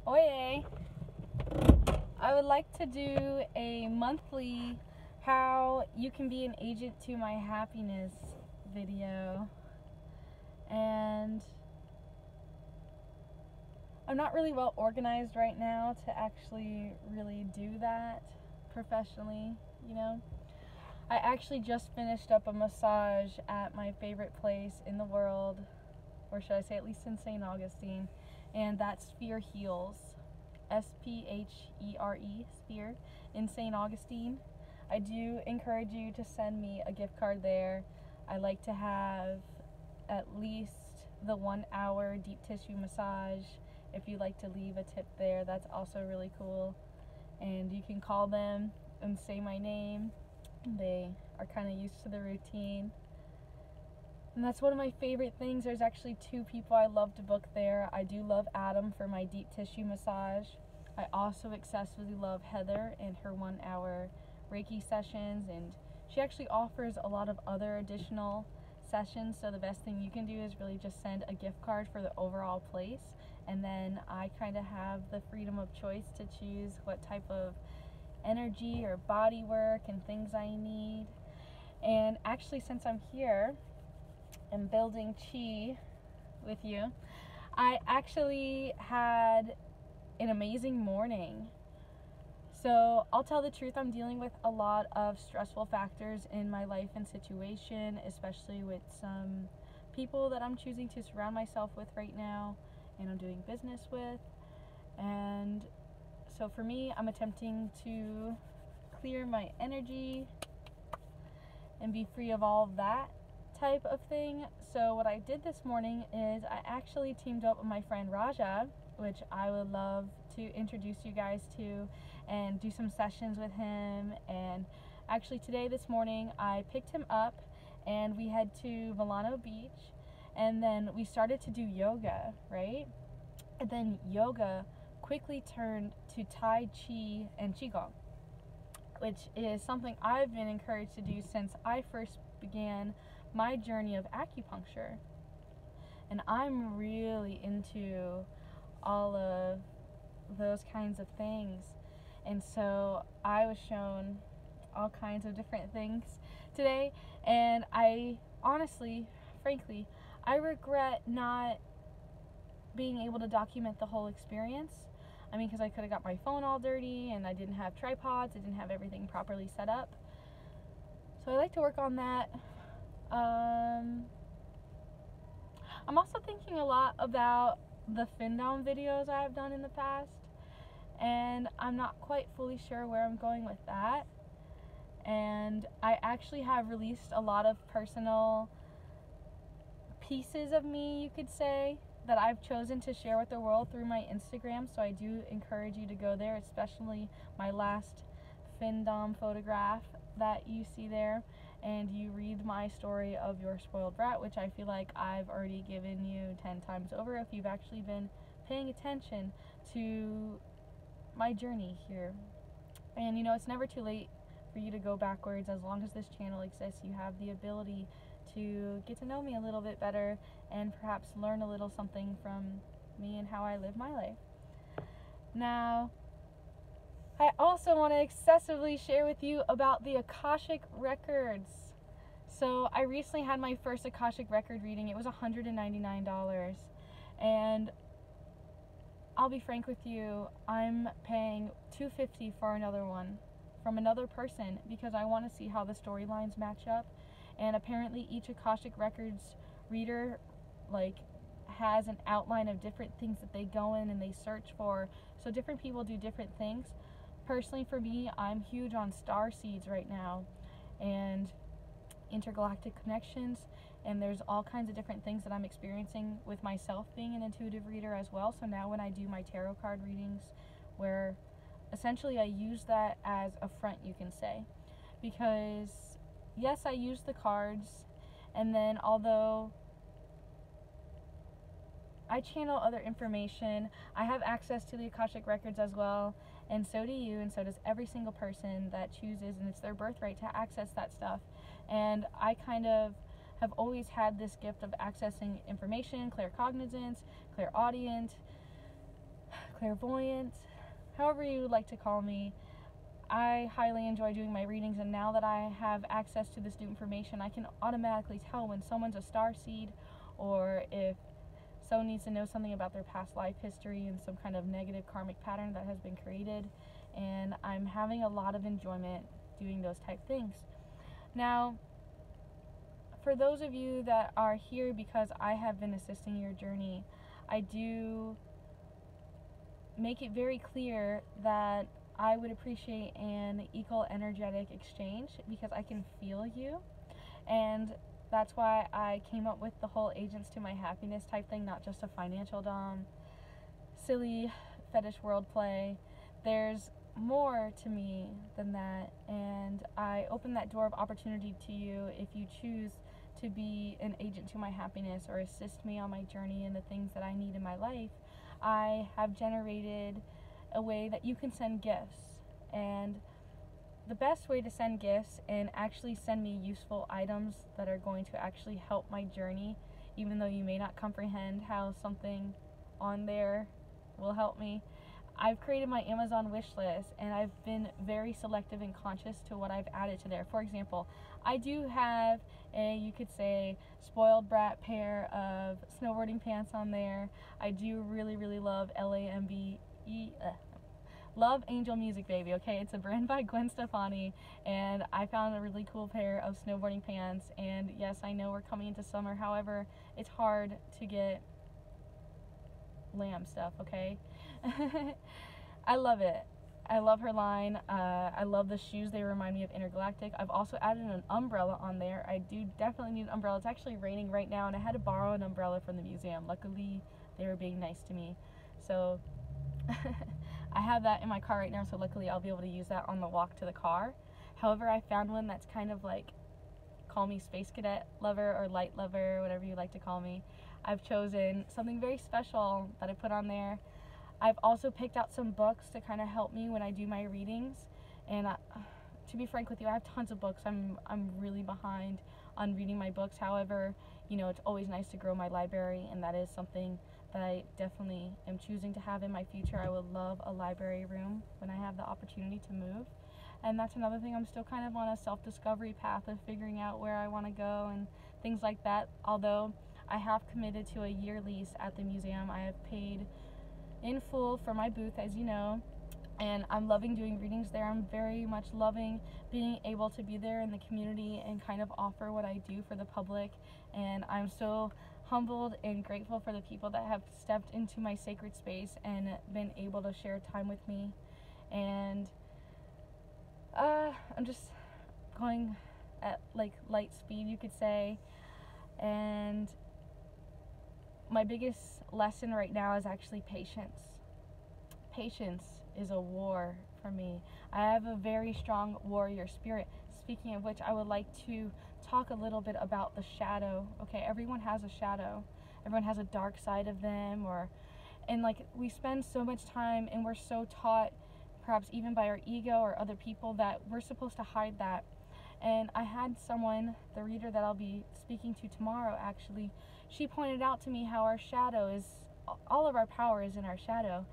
Oye! I would like to do a monthly how you can be an agent to my happiness video. And I'm not really well organized right now to actually really do that professionally, you know. I actually just finished up a massage at my favorite place in the world, or should I say at least in St. Augustine, and that's Sphere Heals, S-P-H-E-R-E, Sphere, in St. Augustine. I do encourage you to send me a gift card there. I like to have at least the 1 hour deep tissue massage. If you'd like to leave a tip there, that's also really cool. And you can call them and say my name. They are kind of used to the routine. And that's one of my favorite things. There's actually 2 people I love to book there. I do love Adam for my deep tissue massage. I also excessively love Heather and her 1 hour Reiki sessions, and she actually offers a lot of other additional sessions, so the best thing you can do is really just send a gift card for the overall place, and then I kind of have the freedom of choice to choose what type of energy or body work and things I need. And actually, since I'm here and building chi with you, I actually had an amazing morning. So I'll tell the truth, I'm dealing with a lot of stressful factors in my life and situation, especially with some people that I'm choosing to surround myself with right now and I'm doing business with. And so for me, I'm attempting to clear my energy and be free of all of that type of thing. So what I did this morning is I actually teamed up with my friend Raja, which I would love to introduce you guys to, and do some sessions with him. And actually this morning I picked him up and we head to Milano Beach, and then we started to do yoga, right? And then yoga quickly turned to Tai Chi and Qigong, which is something I've been encouraged to do since I first began my journey of acupuncture. And I'm really into all of those kinds of things. And so I was shown all kinds of different things today, and I honestly, frankly, I regret not being able to document the whole experience. I mean, because I could have got my phone all dirty and I didn't have tripods, I didn't have everything properly set up. So I like to work on that. I'm also thinking a lot about the Findom videos I've done in the past, and I'm not quite fully sure where I'm going with that. And I actually have released a lot of personal pieces of me, you could say, that I've chosen to share with the world through my Instagram, so I do encourage you to go there, especially my last Findom photograph that you see there, and you read my story of your spoiled brat, which I feel like I've already given you 10 times over if you've actually been paying attention to my journey here. And you know, it's never too late for you to go backwards. As long as this channel exists, you have the ability to get to know me a little bit better and perhaps learn a little something from me and how I live my life. Now, I also want to excessively share with you about the Akashic Records. So I recently had my first Akashic Record reading. It was $199. And I'll be frank with you, I'm paying $250 for another one from another person because I want to see how the storylines match up. And apparently each Akashic Records reader has an outline of different things that they go in and they search for. So different people do different things. Personally, for me, I'm huge on star seeds right now and intergalactic connections, and there's all kinds of different things that I'm experiencing with myself being an intuitive reader as well. So now when I do my tarot card readings, where essentially I use that as a front, you can say, because yes, I use the cards, and then although I channel other information, I have access to the Akashic Records as well, and so do you, and so does every single person that chooses, and it's their birthright to access that stuff. And I kind of have always had this gift of accessing information, claircognizance, clairaudient, clairvoyant, however you would like to call me. I highly enjoy doing my readings, and now that I have access to this new information, I can automatically tell when someone's a starseed, or if someone needs to know something about their past life history and some kind of negative karmic pattern that has been created. And I'm having a lot of enjoyment doing those type things. Now, for those of you that are here because I have been assisting your journey, I do make it very clear that I would appreciate an equal energetic exchange, because I can feel you. And that's why I came up with the whole agents to my happiness type thing, not just a financial dom, silly fetish world play. There's more to me than that, and I open that door of opportunity to you if you choose to be an agent to my happiness or assist me on my journey and the things that I need in my life. I have generated a way that you can send gifts, and the best way to send gifts and actually send me useful items that are going to actually help my journey, even though you may not comprehend how something on there will help me. I've created my Amazon wish list, and I've been very selective and conscious to what I've added to there. For example, I do have a, you could say, spoiled brat pair of snowboarding pants on there. I do really, really love Love Angel Music Baby, okay? It's a brand by Gwen Stefani, and I found a really cool pair of snowboarding pants. And yes, I know we're coming into summer, however, it's hard to get lamb stuff, okay? I love it. I love her line. I love the shoes. They remind me of Intergalactic. I've also added an umbrella on there. I do definitely need an umbrella. It's actually raining right now, and I had to borrow an umbrella from the museum. Luckily, they were being nice to me. So I have that in my car right now, so luckily I'll be able to use that on the walk to the car. However, I found one that's kind of like, call me Space Cadet lover or light lover, whatever you like to call me. I've chosen something very special that I put on there. I've also picked out some books to kind of help me when I do my readings. And to be frank with you, I have tons of books. I'm really behind on reading my books. However, you know, it's always nice to grow my library, and that is something that I definitely am choosing to have in my future. I would love a library room when I have the opportunity to move. And that's another thing. I'm still kind of on a self-discovery path of figuring out where I want to go and things like that. Although I have committed to a year lease at the museum. I have paid in full for my booth, as you know, and I'm loving doing readings there. I'm very much loving being able to be there in the community and kind of offer what I do for the public. And I'm so humbled and grateful for the people that have stepped into my sacred space and been able to share time with me. And I'm just going at like light speed, you could say. And my biggest lesson right now is actually patience. Patience is a war for me. I have a very strong warrior spirit. Speaking of which, I would like to talk a little bit about the shadow. Okay, everyone has a shadow. Everyone has a dark side of them, and like, we spend so much time and we're so taught, perhaps even by our ego or other people, that we're supposed to hide that. And I had someone, the reader that I'll be speaking to tomorrow actually, she pointed out to me how our shadow is, all of our power is in our shadow.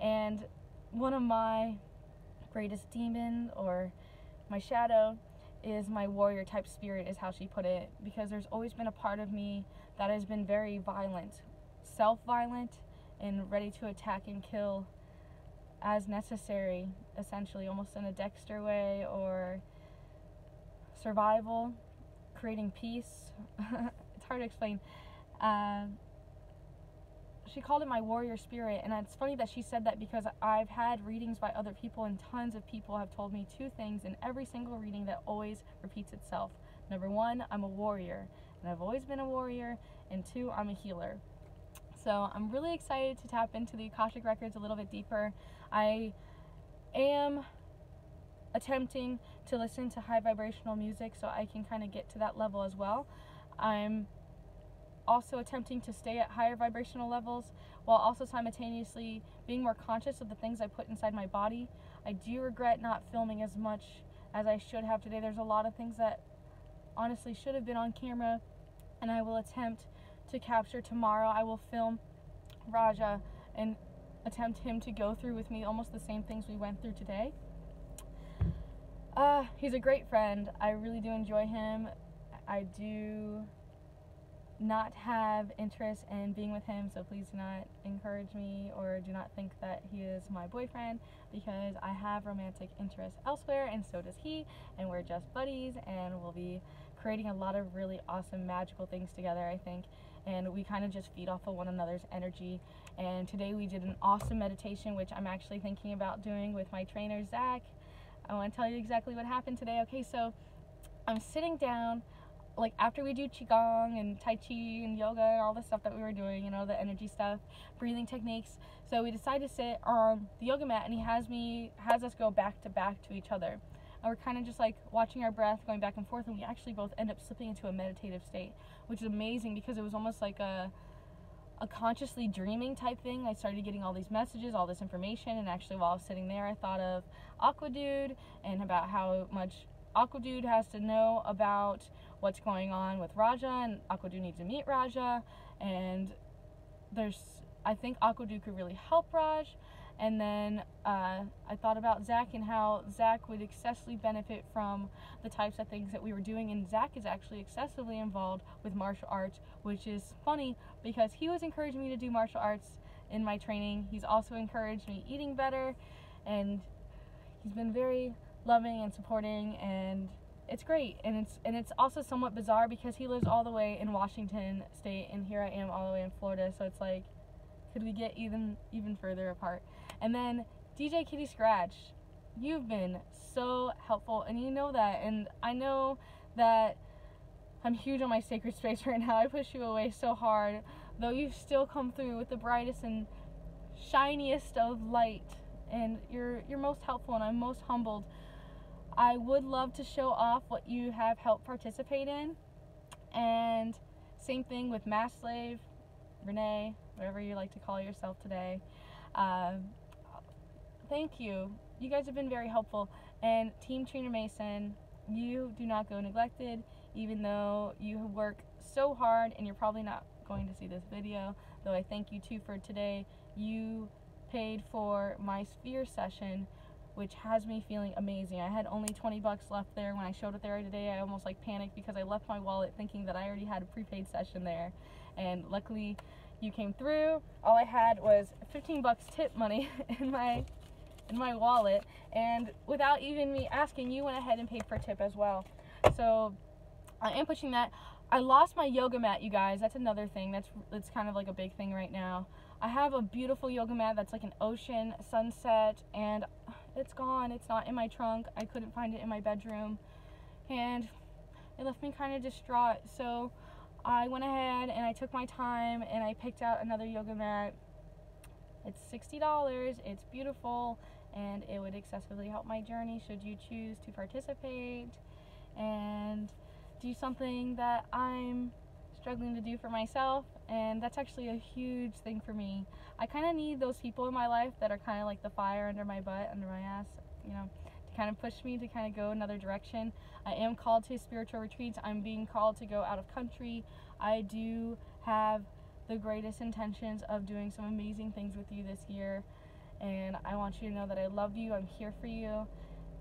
And one of my greatest demons, or my shadow, is my warrior type spirit, is how she put it, because there's always been a part of me that has been very violent, self-violent, and ready to attack and kill as necessary, essentially, almost in a Dexter way, or survival, creating peace. It's hard to explain. She called it my warrior spirit, and it's funny that she said that, because I've had readings by other people, and tons of people have told me two things in every single reading that always repeats itself. Number one, I'm a warrior, and I've always been a warrior, and two, I'm a healer. So I'm really excited to tap into the Akashic Records a little bit deeper. I am attempting to listen to high vibrational music so I can kind of get to that level as well. I'm also attempting to stay at higher vibrational levels while also simultaneously being more conscious of the things I put inside my body. I do regret not filming as much as I should have today. There's a lot of things that honestly should have been on camera, and I will attempt to capture tomorrow. I will film Raja and attempt him to go through with me almost the same things we went through today. He's a great friend. I really do enjoy him. I do not have interest in being with him, so please do not encourage me or do not think that he is my boyfriend, because I have romantic interest elsewhere, and so does he, and we're just buddies, and we'll be creating a lot of really awesome magical things together, I think, and we kind of just feed off of one another's energy. And today we did an awesome meditation, which I'm actually thinking about doing with my trainer Zach. I want to tell you exactly what happened today. Okay, so I'm sitting down, like after we do qigong and tai chi and yoga and all the stuff that we were doing, you know, the energy stuff, breathing techniques. So we decided to sit on the yoga mat, and he has us go back to back to each other. And we're kind of just like watching our breath going back and forth, and we actually both end up slipping into a meditative state, which is amazing because it was almost like a consciously dreaming type thing. I started getting all these messages, all this information, and actually while I was sitting there I thought of Aqua Dude and about how much Aqua Dude has to know about what's going on with Raja, and Aqua Dude needs to meet Raja, and I think Aqua Dude could really help Raj. And then I thought about Zach and how Zach would excessively benefit from the types of things that we were doing, and Zach is actually excessively involved with martial arts, which is funny because he was encouraging me to do martial arts in my training. He's also encouraged me eating better, and he's been very loving and supporting, and it's great. And it's also somewhat bizarre because he lives all the way in Washington State, and here I am all the way in Florida, so it's like, could we get even further apart? And then DJ Kitty Scratch, you've been so helpful, and you know that, and I know that I'm huge on my sacred space right now. I push you away so hard, though you've still come through with the brightest and shiniest of light, and you're most helpful, and I'm most humbled. I would love to show off what you have helped participate in, and same thing with Mass Slave, Renee, whatever you like to call yourself today. Thank you. You guys have been very helpful. And Team Trina Mason, you do not go neglected, even though you work so hard, and you're probably not going to see this video, though I thank you too for today. You paid for my Sphere session, which has me feeling amazing. I had only 20 bucks left there. When I showed it there today, I almost like panicked because I left my wallet thinking that I already had a prepaid session there, and luckily you came through. All I had was 15 bucks tip money in my wallet, and without even me asking, you went ahead and paid for a tip as well. So I am pushing that. I lost my yoga mat, you guys. That's another thing that's kind of like a big thing right now. I have a beautiful yoga mat that's like an ocean sunset, and it's gone. It's not in my trunk. I couldn't find it in my bedroom, and it left me kind of distraught. So I went ahead and I took my time and I picked out another yoga mat. It's $60. It's beautiful, and it would excessively help my journey should you choose to participate and do something that I'm struggling to do for myself. And that's actually a huge thing for me. I kind of need those people in my life that are kind of like the fire under my butt, under my ass, you know, to kind of push me to kind of go another direction. I am called to spiritual retreats. I'm being called to go out of country. I do have the greatest intentions of doing some amazing things with you this year, and I want you to know that I love you. I'm here for you.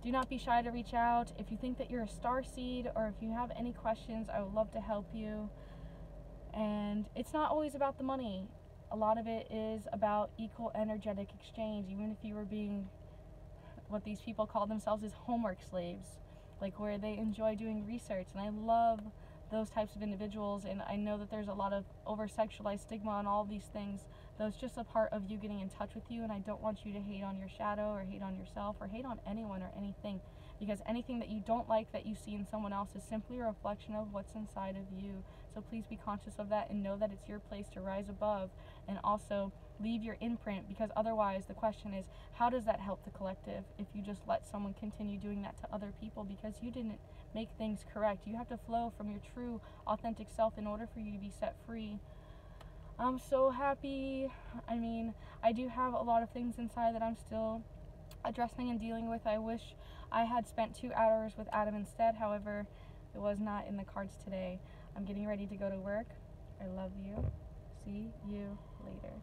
Do not be shy to reach out. If you think that you're a star seed, or if you have any questions, I would love to help you. And it's not always about the money. A lot of it is about equal energetic exchange. Even if you were being what these people call themselves is homework slaves, like where they enjoy doing research, and I love those types of individuals. And I know that there's a lot of over-sexualized stigma on all these things, though it's just a part of you getting in touch with you, and I don't want you to hate on your shadow or hate on yourself or hate on anyone or anything, because anything that you don't like that you see in someone else is simply a reflection of what's inside of you. So please be conscious of that and know that it's your place to rise above and also leave your imprint, because otherwise the question is, how does that help the collective if you just let someone continue doing that to other people because you didn't make things correct? You have to flow from your true authentic self in order for you to be set free. I'm so happy. I mean, I do have a lot of things inside that I'm still addressing and dealing with. I wish I had spent 2 hours with Adam instead. However, it was not in the cards today. I'm getting ready to go to work. I love you. See you later.